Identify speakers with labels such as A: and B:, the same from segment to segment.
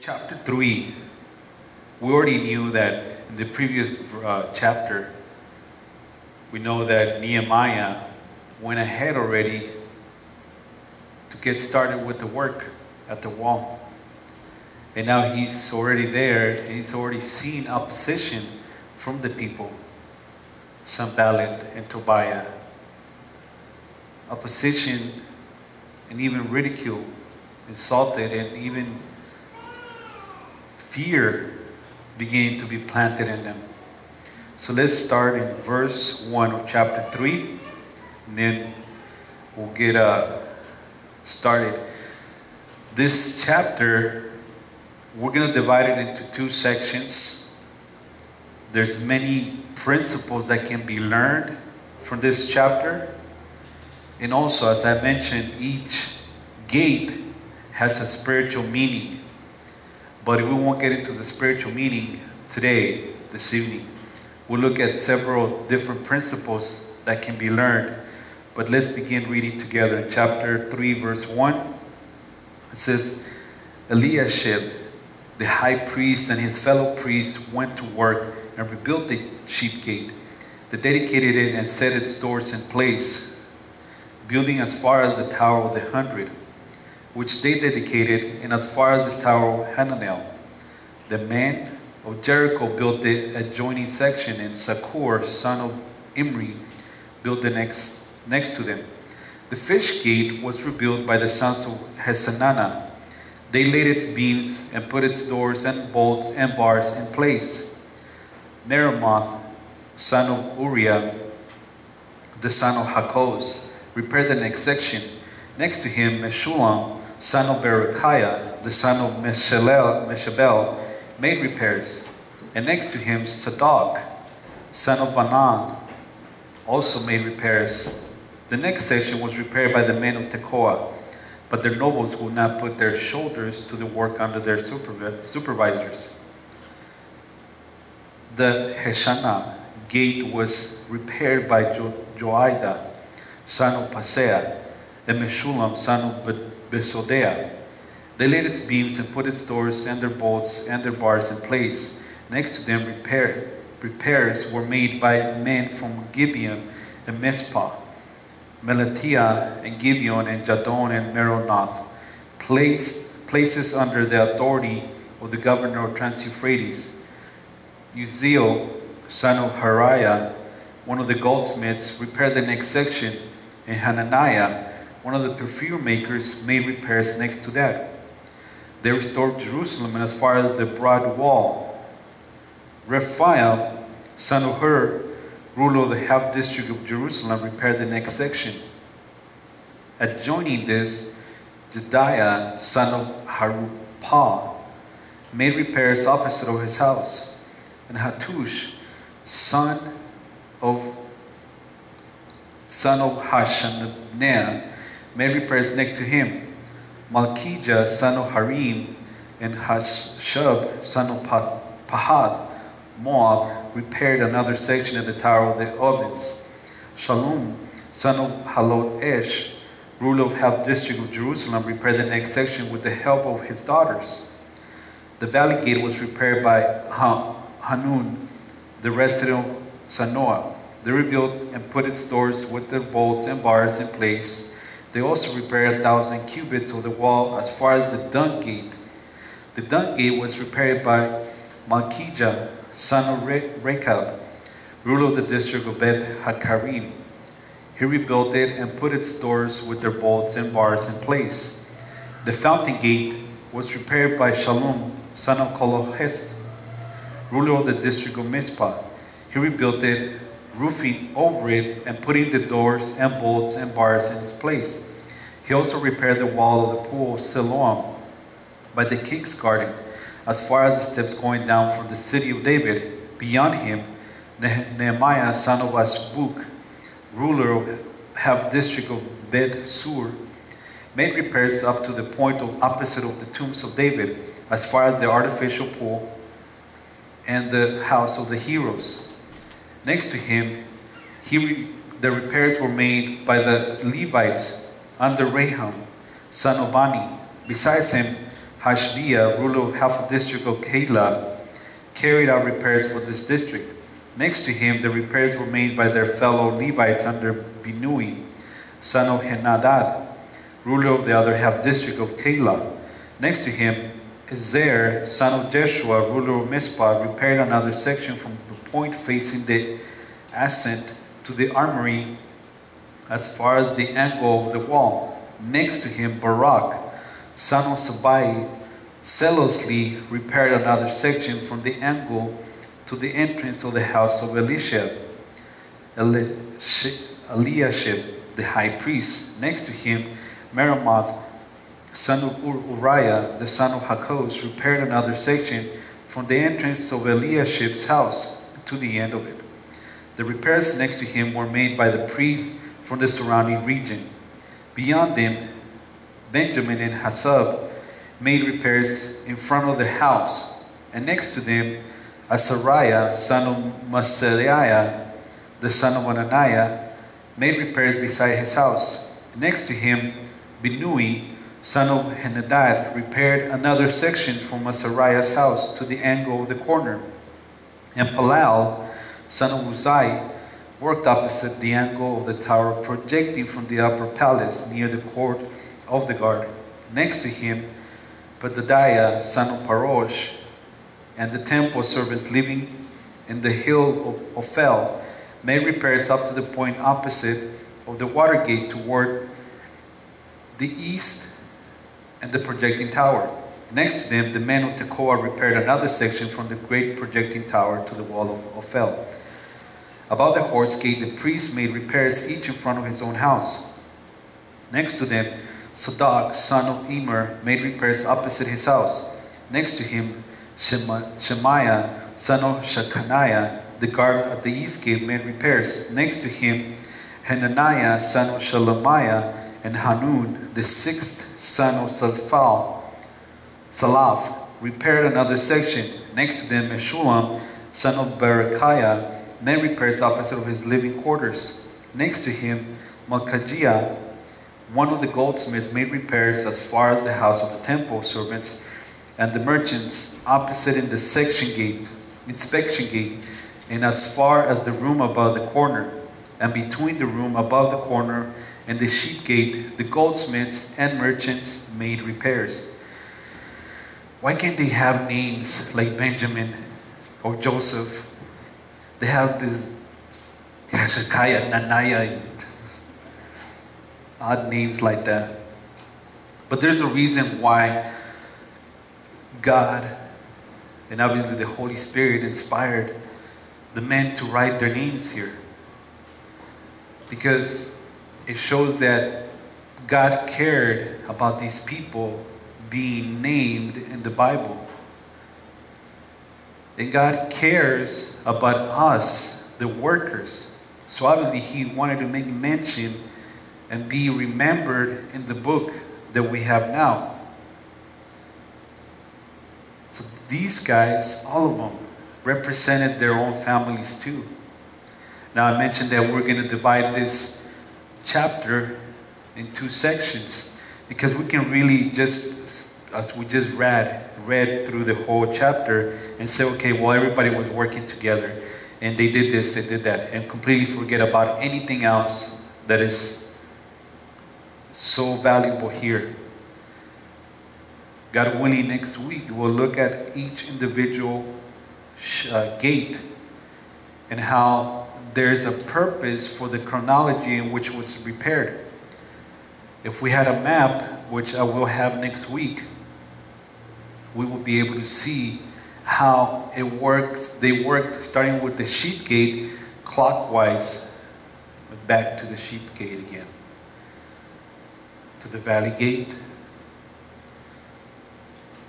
A: chapter 3, we already knew that in the previous chapter, we know that Nehemiah went ahead already to get started with the work at the wall. And now he's already there, and he's already seen opposition from the people, Sanballat and Tobiah. Opposition and even ridicule, insulted, and even fear beginning to be planted in them. So let's start in verse 1 of chapter 3, and then we'll get started. This chapter, we're going to divide it into two sections. There's many principles that can be learned from this chapter. And also, as I mentioned, each gate has a spiritual meaning. But we won't get into the spiritual meaning today, this evening. We'll look at several different principles that can be learned. But let's begin reading together in chapter 3, verse 1. It says, Eliashib, the high priest, and his fellow priests went to work and rebuilt the sheep gate. They dedicated it and set its doors in place, building as far as the Tower of the 100, which they dedicated, and as far as the Tower of Hananel. The men of Jericho built the adjoining section, and Sakur, son of Imri, built the next to them. The fish gate was rebuilt by the sons of Hesanana. They laid its beams and put its doors and bolts and bars in place. Meremoth, son of Uriah, the son of Hakkoz, repaired the next section. Next to him, Meshullam, son of Berechiah, the son of Meshabel, made repairs. And next to him, Sadok, son of Banan, also made repairs. The next section was repaired by the men of Tekoa, but their nobles would not put their shoulders to the work under their supervisors. The Heshanah gate was repaired by Joiada, son of Paseah, and Meshullam, son of Besodea. They laid its beams and put its doors and their bolts and their bars in place. Next to them, repairs were made by men from Gibeon and Mizpah, Melatiah and Gibeon and Jadon and Meronoth, places under the authority of the governor of Trans-Euphrates. Uzziel, son of Hariah, one of the goldsmiths, repaired the next section, and Hananiah, one of the perfume makers, made repairs next to that. They restored Jerusalem and as far as the broad wall. Rephaim, son of Hur, ruler of the half district of Jerusalem, repaired the next section. Adjoining this, Jediah, son of Harupah, made repairs opposite of his house. And Hattush, son of Hashabneh, made repairs next to him. Malchijah, son of Harim, and Hashub, son of Pahath, Moab, repaired another section of the Tower of the Ovens. Shalom, son of Halot-esh, ruler of half district of Jerusalem, repaired the next section with the help of his daughters. The valley gate was repaired by Hanun, the resident of Sanoah. They rebuilt and put its doors with their bolts and bars in place. They also repaired 1,000 cubits of the wall as far as the dung gate. The dung gate was repaired by Malchijah, son of Rechab, ruler of the district of Beth Hakarim. He rebuilt it and put its doors with their bolts and bars in place. The fountain gate was repaired by Shalom, son of Kolohes, ruler of the district of Mizpah. He rebuilt it, roofing over it and putting the doors and bolts and bars in its place. He also repaired the wall of the pool of Siloam by the king's garden, as far as the steps going down from the city of David. Beyond him, Nehemiah, son of Ashbuk, ruler of half district of Beth Sur, made repairs up to the point of opposite of the tombs of David, as far as the artificial pool and the house of the heroes. Next to him, the repairs were made by the Levites under Raham, son of Bani. Besides him, Hashbiah, ruler of half the district of Keilah, carried out repairs for this district. Next to him, the repairs were made by their fellow Levites under Binui, son of Henadad, ruler of the other half district of Keilah. Next to him, Ezer, son of Jeshua, ruler of Mizpah, repaired another section from the point facing the ascent to the armory as far as the angle of the wall. Next to him, Barak, son of Sabai, zealously repaired another section from the angle to the entrance of the house of Eliashib, the high priest. Next to him, Meremoth, son of Uriah, the son of Hakkoz, repaired another section from the entrance of Eliashib's house to the end of it. The repairs next to him were made by the priests from the surrounding region. Beyond them, Benjamin and Hasab made repairs in front of the house, and next to them, Azariah, son of Maaseiah, the son of Ananiah, made repairs beside his house. Next to him, Binui, son of Henadad, repaired another section from Azariah's house to the angle of the corner. And Palal, son of Uzai, worked opposite the angle of the tower projecting from the upper palace near the court of the guard. Next to him, Pedadiah, son of Parosh, and the temple servants living in the hill of Ophel made repairs up to the point opposite of the water gate toward the east and the projecting tower. Next to them, the men of Tekoa repaired another section from the great projecting tower to the wall of Ophel. About the horse gate, the priests made repairs each in front of his own house. Next to them, Sadak, son of Emer, made repairs opposite his house. Next to him, Shemaiah, son of Shechaniah, the guard at the east gate, made repairs. Next to him, Hananiah, son of Shelemiah, and Hanun, the sixth son of Salaph, repaired another section. Next to them, Meshullam, son of Berechiah, made repairs opposite of his living quarters. Next to him, Malchijah, one of the goldsmiths, made repairs as far as the house of the temple servants and the merchants opposite in the inspection gate, and as far as the room above the corner. And between the room above the corner and the sheep gate, the goldsmiths and merchants made repairs. Why can't they have names like Benjamin or Joseph? They have this Hezekiah, Ananiah, and odd names like that. But there's a reason why God, and obviously the Holy Spirit, inspired the men to write their names here. Because it shows that God cared about these people being named in the Bible. And God cares about us, the workers. So obviously He wanted to make mention and be remembered in the book that we have now. So these guys, all of them, represented their own families too. Now I mentioned that we're going to divide this chapter in two sections because we can really just, as we just read through the whole chapter and say, okay, well, everybody was working together and they did this, they did that, and completely forget about anything else that is so valuable here. God willing, next week we'll look at each individual gate and how there's a purpose for the chronology in which it was repaired. If we had a map, which I will have next week, we will be able to see how it works. They worked starting with the sheep gate clockwise, back to the sheep gate again, to the valley gate,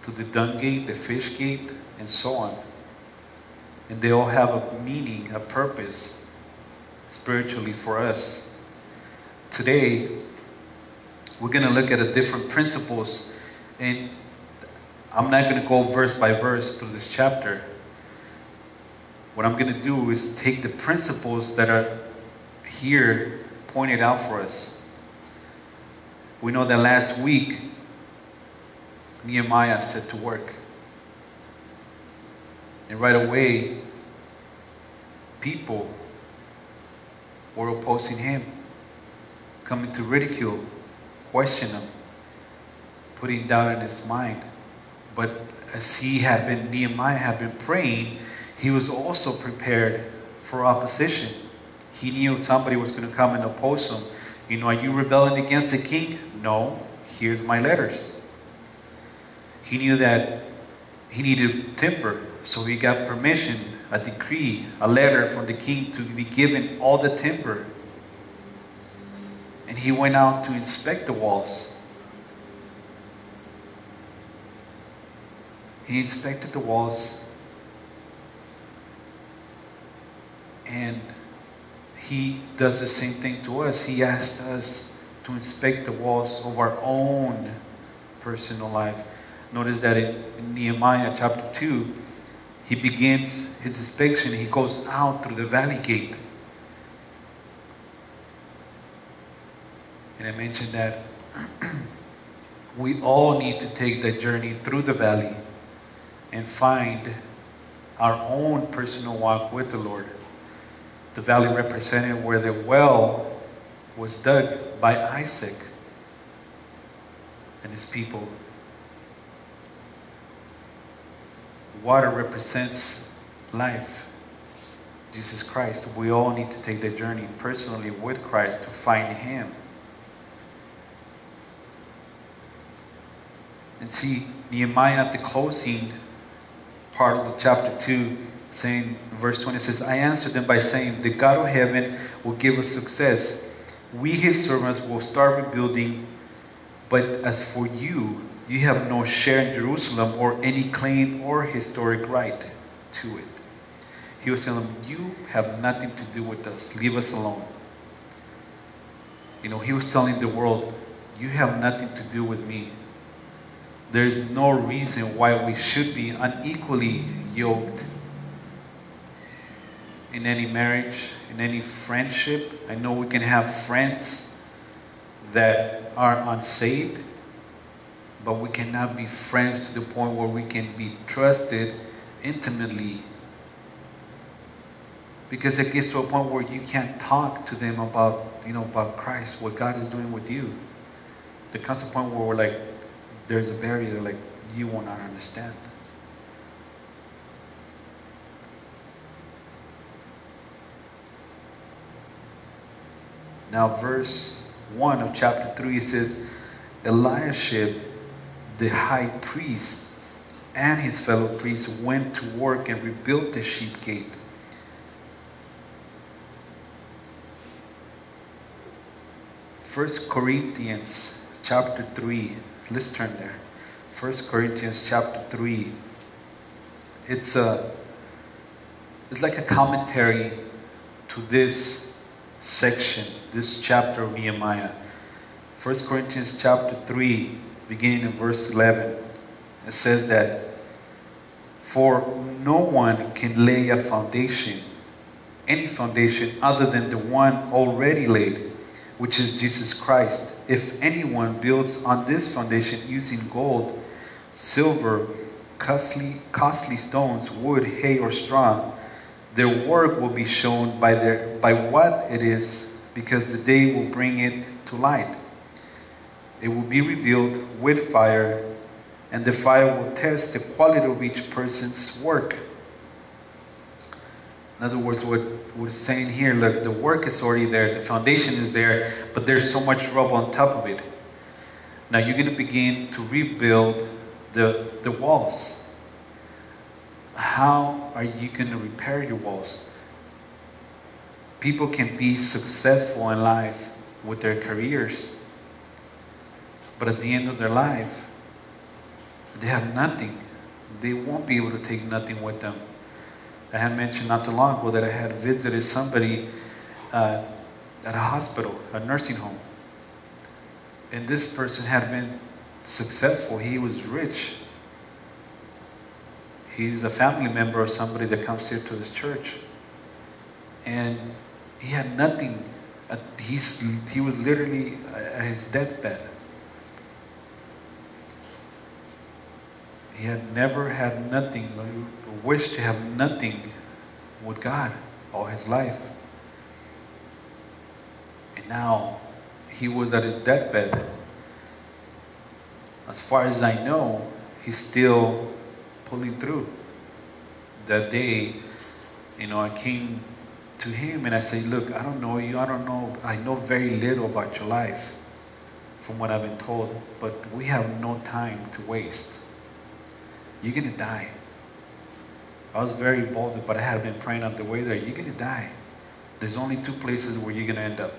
A: to the dung gate, the fish gate, and so on. And they all have a meaning, a purpose spiritually for us. Today, we're going to look at the different principles, and I'm not going to go verse by verse through this chapter. What I'm going to do is take the principles that are here pointed out for us. We know that last week Nehemiah set to work. And right away, people were opposing him, coming to ridicule, question him, putting doubt in his mind. But as Nehemiah had been praying, he was also prepared for opposition. He knew somebody was going to come and oppose him. Are you rebelling against the king? No, here's my letters. He knew that he needed timber, so he got permission, a decree, a letter from the king to be given all the timber. And he went out to inspect the walls. He inspected the walls, and he does the same thing to us. He asked us to inspect the walls of our own personal life. Notice that in Nehemiah chapter 2, he begins his inspection. He goes out through the valley gate. And I mentioned that we all need to take that journey through the valley and find our own personal walk with the Lord. The valley represented where the well was dug by Isaac and his people. Water represents life, Jesus Christ. We all need to take the journey personally with Christ to find Him. And see, Nehemiah at the closing part of the chapter 2, saying, verse 20 says, I answered them by saying, the God of heaven will give us success. We, His servants, will start rebuilding. But as for you, you have no share in Jerusalem or any claim or historic right to it. He was telling them, you have nothing to do with us. Leave us alone. He was telling the world, you have nothing to do with me. There's no reason why we should be unequally yoked in any marriage, in any friendship. I know we can have friends that are unsaved, but we cannot be friends to the point where we can be trusted intimately. Because it gets to a point where you can't talk to them about Christ, what God is doing with you. There comes a point where we're like, there's a barrier, like, you will not understand. Now, verse 1 of chapter 3, it says, Eliashib, the high priest, and his fellow priests went to work and rebuilt the sheep gate. First Corinthians chapter 3. Let's turn there. 1 Corinthians chapter 3. It's like a commentary to this section, this chapter of Nehemiah. 1 Corinthians chapter 3, beginning in verse 11. It says that, for no one can lay a foundation, any foundation other than the one already laid, which is Jesus Christ. If anyone builds on this foundation using gold, silver, costly stones, wood, hay, or straw, their work will be shown by what it is, because the day will bring it to light. It will be revealed with fire, and the fire will test the quality of each person's work. In other words, what we're saying here, look, the work is already there, the foundation is there, but there's so much rubble on top of it. Now you're going to begin to rebuild the walls. How are you going to repair your walls? People can be successful in life with their careers, but at the end of their life, they have nothing. They won't be able to take nothing with them. I had mentioned not too long ago that I had visited somebody at a hospital, a nursing home. And this person had been successful. He was rich. He's a family member of somebody that comes here to this church. And he had nothing. He was literally at his deathbed. He had never had nothing, or wished to have nothing with God all his life. And now he was at his deathbed. As far as I know, he's still pulling through. That day, I came to him and I said, look, I don't know you, I know very little about your life from what I've been told, but we have no time to waste. You're going to die. I was very bold, but I had been praying on the way there. You're going to die. There's only two places where you're going to end up.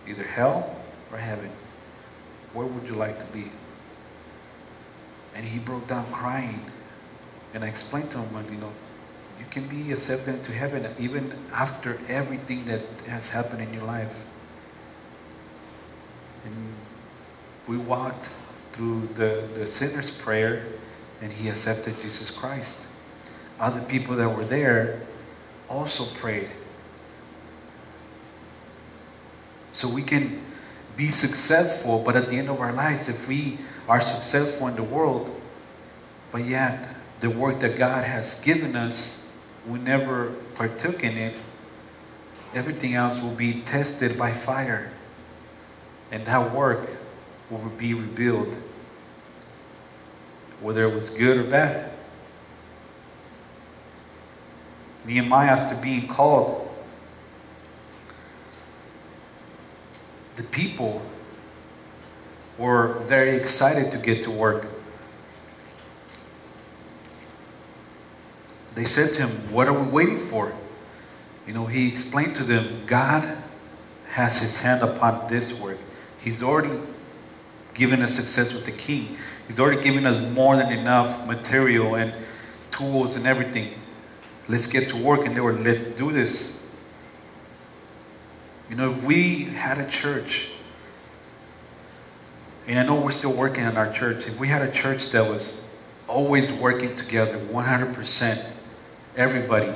A: Either hell or heaven. Where would you like to be? And he broke down crying. And I explained to him, you can be accepted into heaven even after everything that has happened in your life. And we walked through the sinner's prayer, and he accepted Jesus Christ. Other people that were there also prayed. So we can be successful, but at the end of our lives, if we are successful in the world, but yet the work that God has given us, we never partook in it, everything else will be tested by fire. And that work will be revealed, whether it was good or bad. Nehemiah, after being called, the people were very excited to get to work. They said to him, what are we waiting for? He explained to them, God has his hand upon this work. He's already given us success with the king. He's already given us more than enough material and tools and everything. Let's get to work. And they were, let's do this. If we had a church, and I know we're still working on our church, if we had a church that was always working together, 100%, everybody,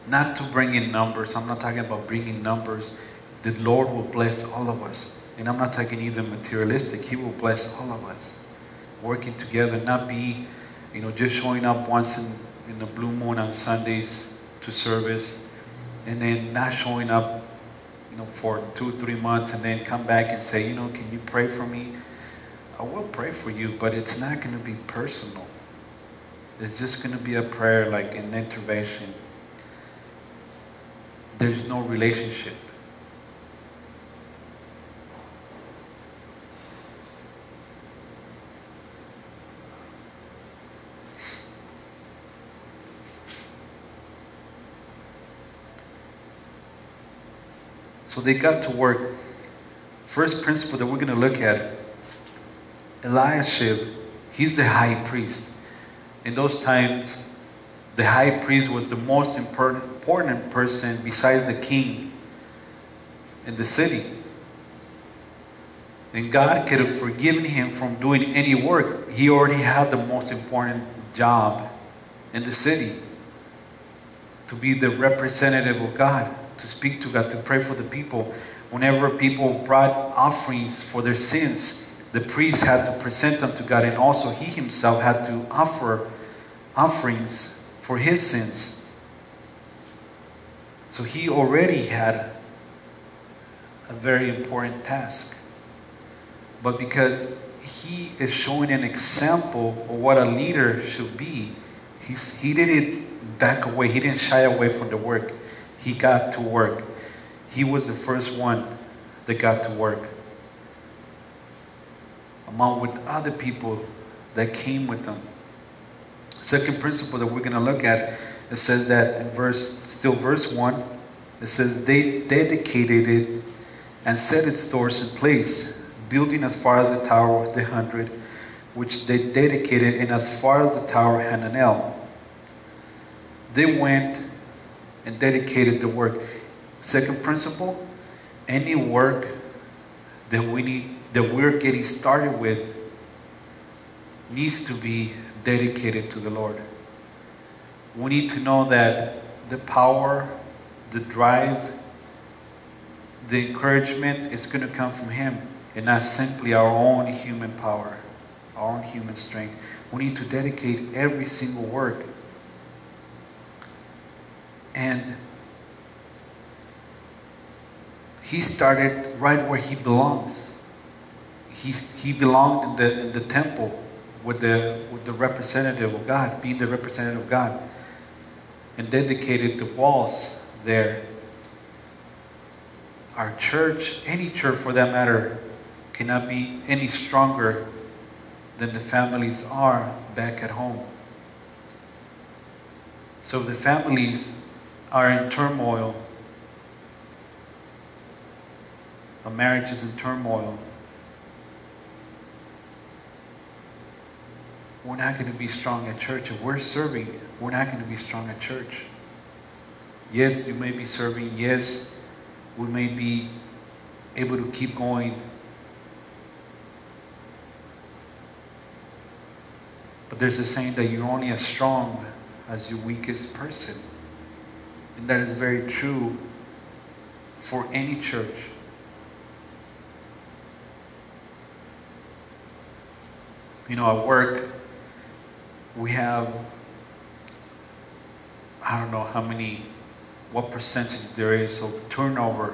A: not to bring in numbers, I'm not talking about bringing numbers, the Lord will bless all of us. And I'm not talking either materialistic, He will bless all of us. Working together, not be, just showing up once in the blue moon on Sundays to service, and then not showing up, for 2-3 months, and then come back and say, can you pray for me? I will pray for you, but it's not going to be personal. It's just going to be a prayer, like an intervention. There's no relationship. So they got to work. First principle that we're going to look at, Eliashib, he's the high priest. In those times, the high priest was the most important person besides the king in the city. And God could have forgiven him from doing any work. He already had the most important job in the city, to be the representative of God, to speak to God, to pray for the people. Whenever people brought offerings for their sins, the priest had to present them to God, and also he himself had to offer offerings for his sins. So he already had a very important task. But because he is showing an example of what a leader should be, he didn't back away. He didn't shy away from the work. He got to work. He was the first one that got to work, along with other people that came with them. Second principle that we're going to look at, it says that in verse 1, it says they dedicated it and set its doors in place, building as far as the tower of the 100, which they dedicated, and as far as the tower Hananel. They went and dedicated the work. Second principle, any work that we're getting started with needs to be dedicated to the Lord. We need to know that the power, the drive, the encouragement is going to come from Him. and not simply our own human power, our own human strength. We need to dedicate every single work. And he started right where he belongs. He belonged in the temple with the representative of God, being the representative of God, and dedicated the walls there. Our church, any church for that matter, cannot be any stronger than the families are back at home. So if the families are in turmoil, a marriage is in turmoil, we're not going to be strong at church. If we're serving, we're not going to be strong at church. Yes, you may be serving. Yes, we may be able to keep going. But there's a saying that you're only as strong as your weakest person. And that is very true for any church. You know, at work, we have, I don't know what percentage there is of turnover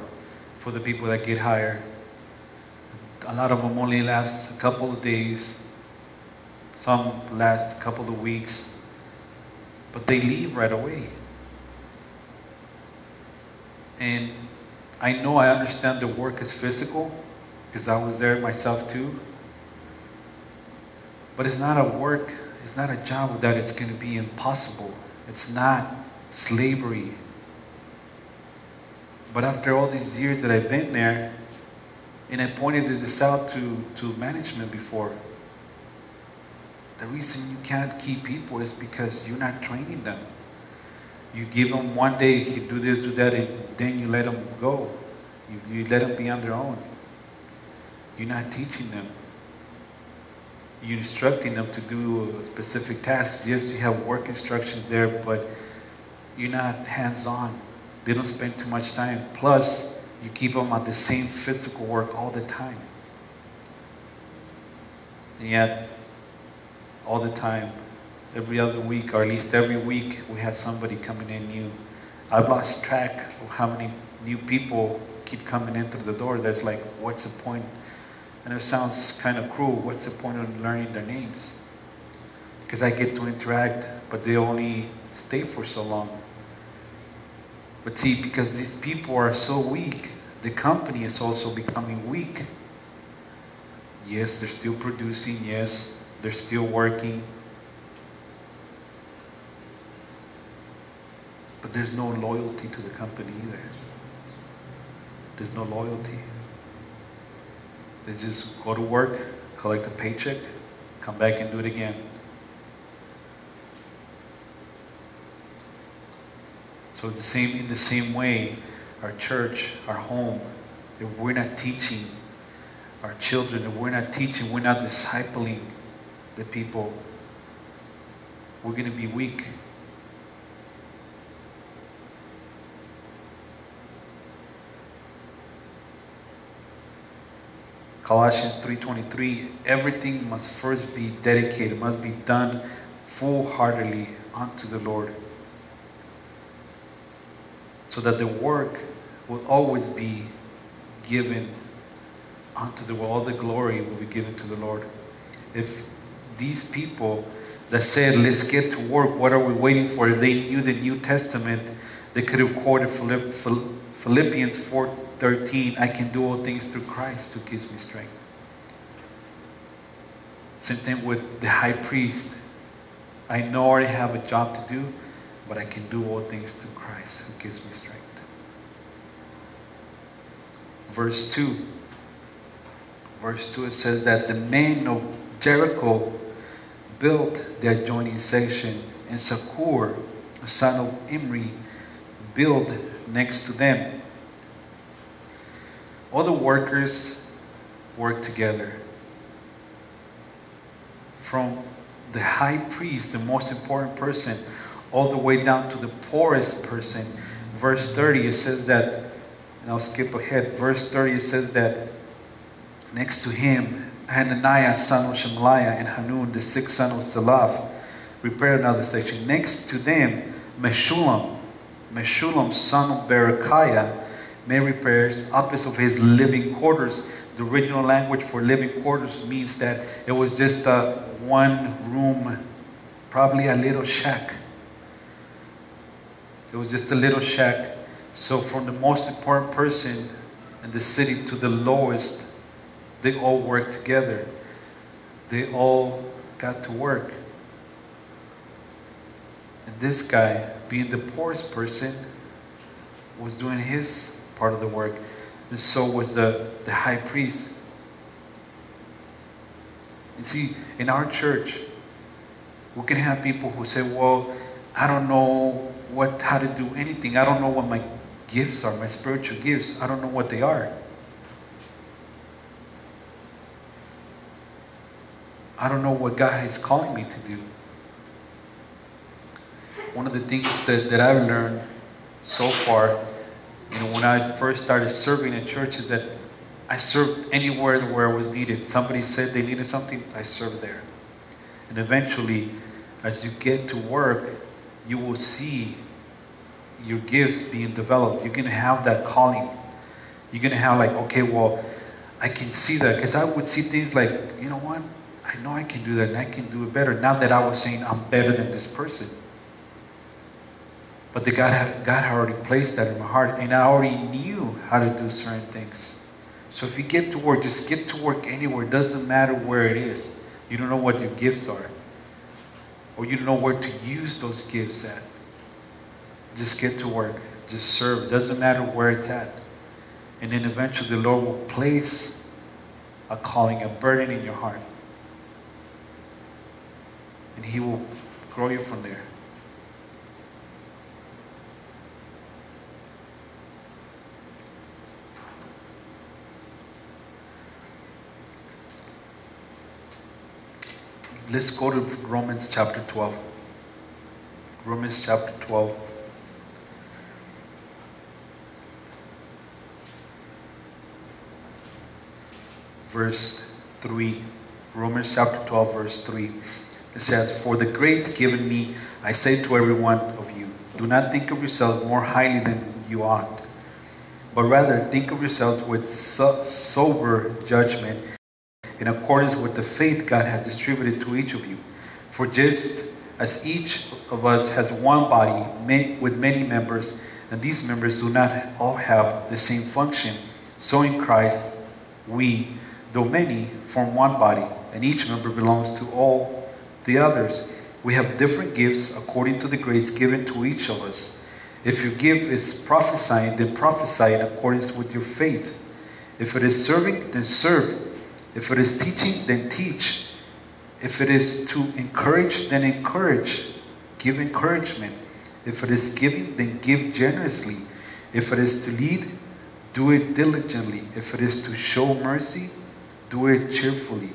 A: for the people that get hired. A lot of them only last a couple of days. Some last a couple of weeks. But they leave right away. And I understand the work is physical, because I was there myself too. But it's not a work, it's not a job that it's going to be impossible. It's not slavery. But after all these years that I've been there, and I pointed this out to management before, the reason you can't keep people is because you're not training them. You give them one day, you do this, do that, and then you let them go. You let them be on their own. You're not teaching them. You're instructing them to do a specific task. Yes, you have work instructions there, but you're not hands-on. They don't spend too much time. Plus, you keep them on the same physical work all the time. And yet, all the time, every other week, or at least every week, we have somebody coming in new. I've lost track of how many new people keep coming in through the door. That's like, what's the point? And it sounds kind of cruel. What's the point of learning their names? Because I get to interact, but they only stay for so long. But see, because these people are so weak, the company is also becoming weak. Yes, they're still producing. Yes, they're still working. But there's no loyalty to the company either. There's no loyalty. They just go to work, collect a paycheck, come back and do it again. So it's in the same way, our church, our home, if we're not teaching our children, if we're not teaching, we're not discipling the people, we're going to be weak. Colossians 3:23, everything must first be dedicated, must be done full-heartedly unto the Lord, so that the work will always be given unto the Lord. All the glory will be given to the Lord. If these people that said, let's get to work, what are we waiting for? If they knew the New Testament, they could have quoted Philippians 4:13, I can do all things through Christ who gives me strength. Same thing with the high priest. I know I already have a job to do, but I can do all things through Christ who gives me strength. Verse 2, it says that the men of Jericho built the adjoining section, and Sakur, the son of Imri, built next to them. All the workers worked together. From the high priest, the most important person, all the way down to the poorest person. Verse 30, it says that, and I'll skip ahead. Verse 30, it says that Next to him, Hananiah, son of Shemaiah, and Hanun, the sixth son of Salaph, prepared another section. Next to them, Meshullam, son of Berechiah, made repairs opposite of his living quarters. The original language for living quarters means that it was just a one room, probably a little shack. It was just a little shack. So from the most important person in the city to the lowest, they all worked together. They all got to work. And this guy, being the poorest person, was doing his part of the work. And so was the high priest. And see, in our church, we can have people who say, well, I don't know how to do anything. I don't know what my gifts are, my spiritual gifts. I don't know what they are. I don't know what God is calling me to do. One of the things that I've learned so far, when I first started serving in church, is that I served anywhere where it was needed. Somebody said they needed something, I served there. And eventually, as you get to work, you will see your gifts being developed. You're going to have that calling. You're going to have like, okay, well, I can see that. Because I would see things like, you know what? I know I can do that and I can do it better. Not that I was saying I'm better than this person. But God had already placed that in my heart. And I already knew how to do certain things. So if you get to work, just get to work anywhere. It doesn't matter where it is. You don't know what your gifts are. Or you don't know where to use those gifts at. Just get to work. Just serve. It doesn't matter where it's at. And then eventually the Lord will place a calling, a burden in your heart. And He will grow you from there. Let's go to Romans chapter 12. Romans chapter 12. Verse 3. Romans chapter 12, verse 3. It says, "For the grace given me, I say to every one of you, do not think of yourselves more highly than you ought, but rather think of yourselves with sober judgment, in accordance with the faith God has distributed to each of you. For just as each of us has one body with many members, and these members do not all have the same function, so in Christ we, though many, form one body, and each member belongs to all the others. We have different gifts according to the grace given to each of us. If your gift is prophesying, then prophesy in accordance with your faith. If it is serving, then serve. If it is teaching, then teach. If it is to encourage, then encourage. Give encouragement. If it is giving, then give generously. If it is to lead, do it diligently. If it is to show mercy, do it cheerfully."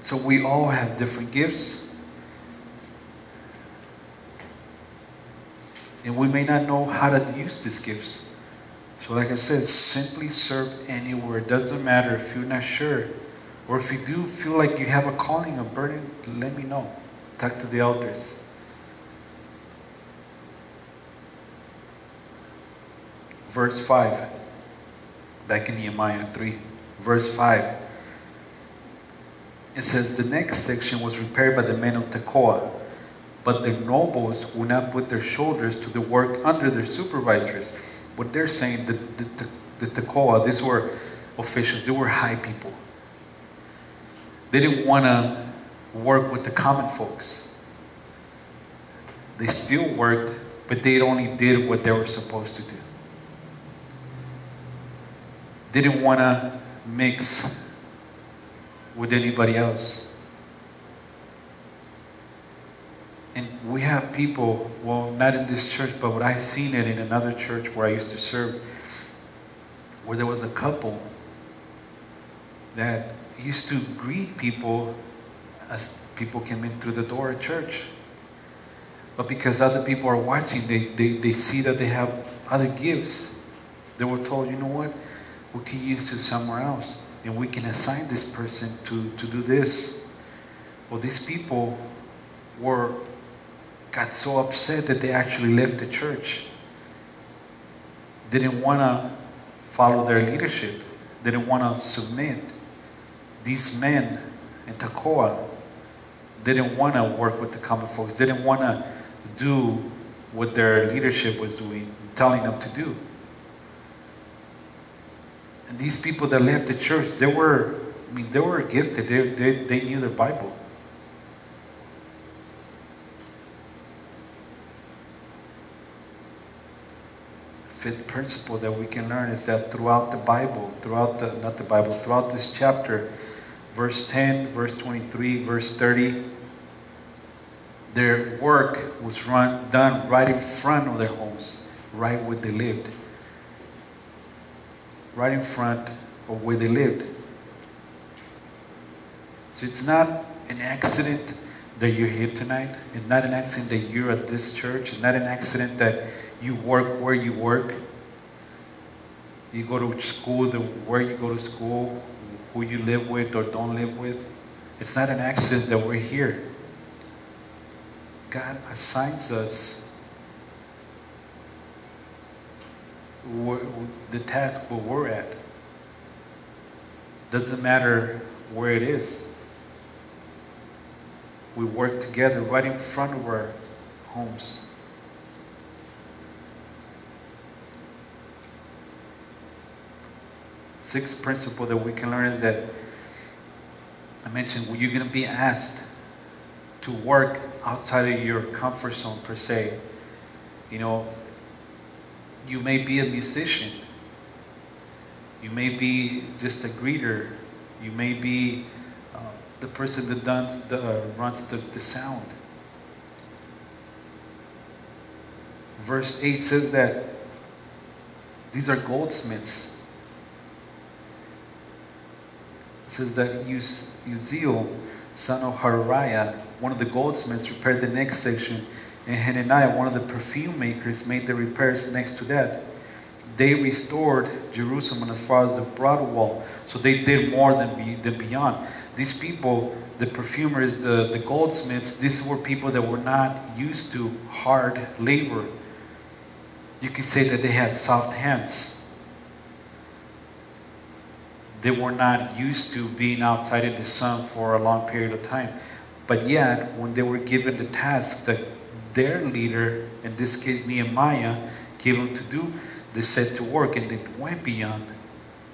A: So we all have different gifts. And we may not know how to use these gifts. So like I said, simply serve anywhere. It doesn't matter if you're not sure. Or if you do feel like you have a calling, a burden, let me know. Talk to the elders. Verse 5. Back in Nehemiah 3. Verse 5. It says, "The next section was repaired by the men of Tekoa, but the nobles would not put their shoulders to the work under their supervisors." What they're saying, the Tekoa, these were officials, they were high people. They didn't want to work with the common folks. They still worked, but they only did what they were supposed to do. They didn't want to mix with anybody else. And we have people, well, not in this church, but what I've seen it in another church where I used to serve, where there was a couple that used to greet people as people came in through the door at church. But because other people are watching, they see that they have other gifts. They were told, you know what, we can use you somewhere else, and we can assign this person to do this. Well, these people got so upset that they actually left the church. They didn't want to follow their leadership. They didn't want to submit. These men in Tekoa didn't want to work with the common folks. They didn't want to do what their leadership was doing, telling them to do. And these people that left the church, they were gifted. They knew their Bible. Fifth principle that we can learn is that throughout the Bible, throughout this chapter, verse 10, verse 23, verse 30, their work was done right in front of their homes, right where they lived. Right in front of where they lived. So it's not an accident that you're here tonight. It's not an accident that you're at this church. It's not an accident that you work where you work. You go to school, where you go to school, who you live with or don't live with. It's not an accident that we're here. God assigns us the task where we're at. Doesn't matter where it is. We work together right in front of our homes. Sixth principle that we can learn is that I mentioned you're going to be asked to work outside of your comfort zone per se. You know, you may be a musician. You may be just a greeter. You may be the person that runs the sound. Verse 8 says that these are goldsmiths. It says that Uzziel, son of Harariah, one of the goldsmiths, repaired the next section, and Hananiah, one of the perfume makers, made the repairs next to that. They restored Jerusalem as far as the broad wall. So they did more than beyond. These people, the perfumers, the goldsmiths, these were people that were not used to hard labor. You could say that they had soft hands. They were not used to being outside in the sun for a long period of time. But yet, when they were given the task that their leader, in this case Nehemiah, gave them to do, they set to work, and they went beyond,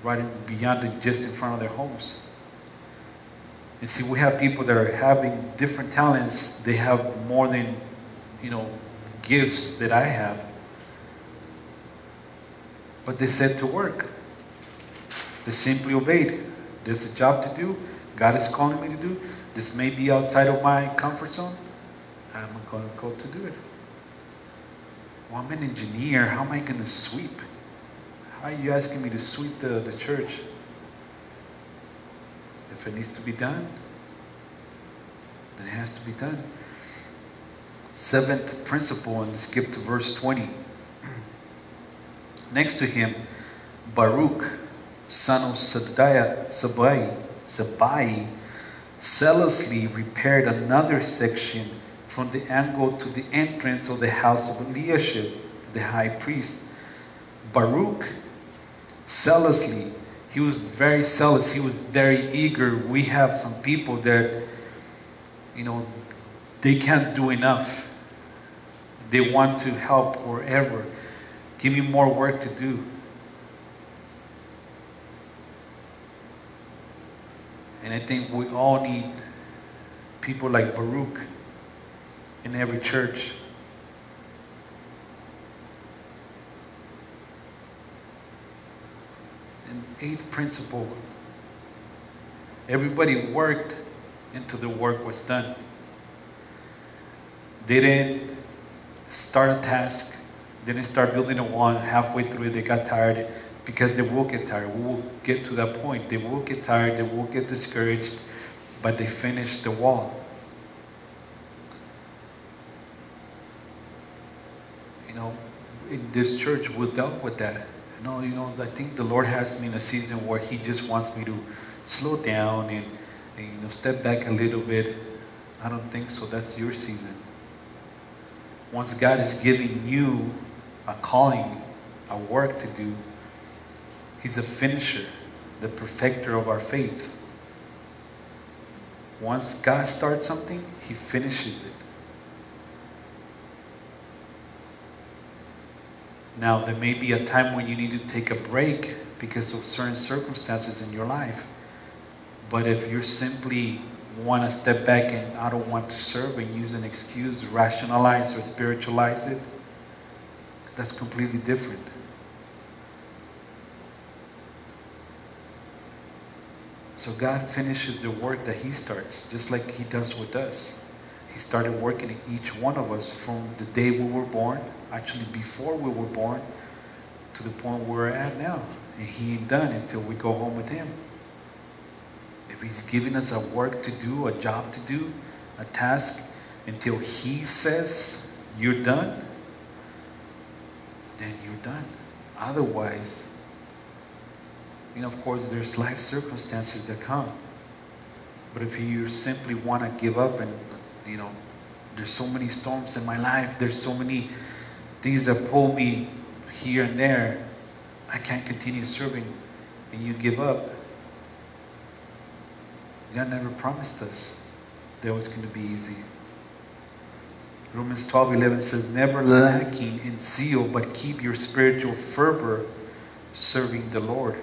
A: right beyond just in front of their homes. And see, we have people that are having different talents. They have more than, gifts that I have. But they set to work. They simply obeyed. There's a job to do. God is calling me to do. This may be outside of my comfort zone. I'm going to go to do it. Well, I'm an engineer. How am I going to sweep? How are you asking me to sweep the church? If it needs to be done, then it has to be done. Seventh principle, and skip to verse 20. Next to him, Baruch, son of Sabai, zealously repaired another section from the angle to the entrance of the house of Eliashib, the high priest. Baruch, zealously, he was very zealous, he was very eager. We have some people that, they can't do enough. They want to help wherever. Give me more work to do. And I think we all need people like Baruch in every church. And eighth principle, everybody worked until the work was done. They didn't start a task, didn't start building a wall, halfway through they got tired, because they will get tired. We will get to that point. They will get tired, they will get discouraged, but they finished the wall. In this church, we dealt with that. No, I think the Lord has me in a season where He just wants me to slow down and step back a little bit. I don't think so. That's your season. Once God is giving you a calling, a work to do, He's a finisher, the perfecter of our faith. Once God starts something, He finishes it. Now, there may be a time when you need to take a break because of certain circumstances in your life. But if you simply want to step back and I don't want to serve and use an excuse, rationalize or spiritualize it, that's completely different. So God finishes the work that He starts, just like He does with us. He started working in each one of us from the day we were born, actually before we were born, to the point where we're at now. And He ain't done until we go home with Him. If He's giving us a work to do, a job to do, a task, until He says you're done, then you're done. Otherwise, of course, there's life circumstances that come. But if you simply want to give up and, there's so many storms in my life, there's so many things that pull me here and there, I can't continue serving, and you give up, God never promised us that it was going to be easy. Romans 12:11 says, never lacking in zeal, but keep your spiritual fervor serving the Lord.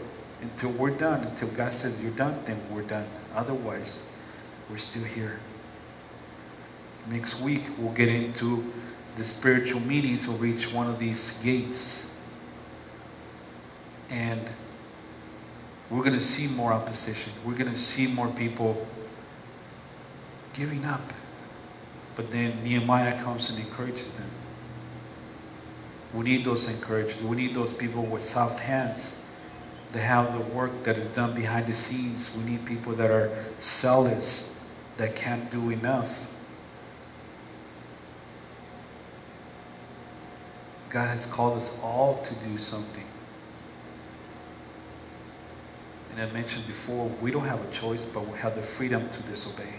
A: Until we're done, until God says you're done, then we're done. Otherwise, we're still here. Next week, we'll get into the spiritual meanings of each one of these gates. And we're going to see more opposition. We're going to see more people giving up. But then Nehemiah comes and encourages them. We need those encouragers. We need those people with soft hands to have the work that is done behind the scenes. We need people that are zealous, that can't do enough. God has called us all to do something. And I mentioned before, we don't have a choice, but we have the freedom to disobey.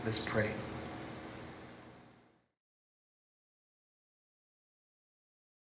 A: Let's pray.